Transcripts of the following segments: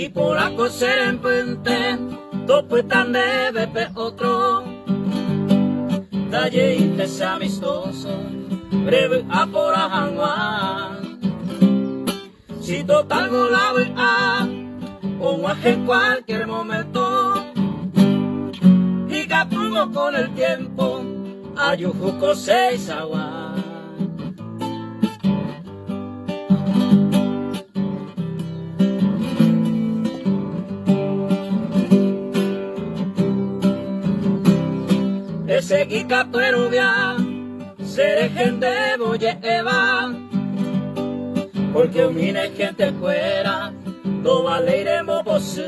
y por la coser en puente, dos puestan de bepe otro. Talle interés amistoso, breve a por a Juan. Si total go la ve a, o en cualquier momento. Y captuvo con el tiempo, ayujuco seis agua. Ese guicapero via, seré gente boye eva, porque mine gente fuera, no valeremos vos.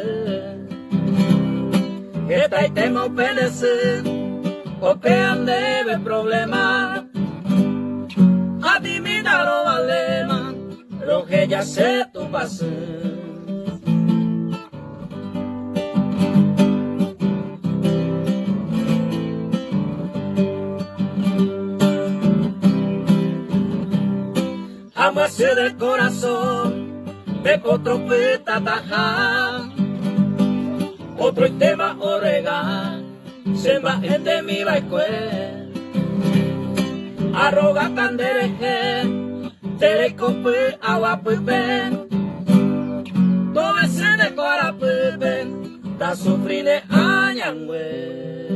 Que taitemos pedecer, o que ande de problema, a ti mira lo valema, lo que ya sé tu pase. Amase del corazón, de otro peta taja, otro tema orega, se va de mi baicue, arroga candereje, terecope agua pepe, todo ese de cora pepe, ta sufrir de añangüe.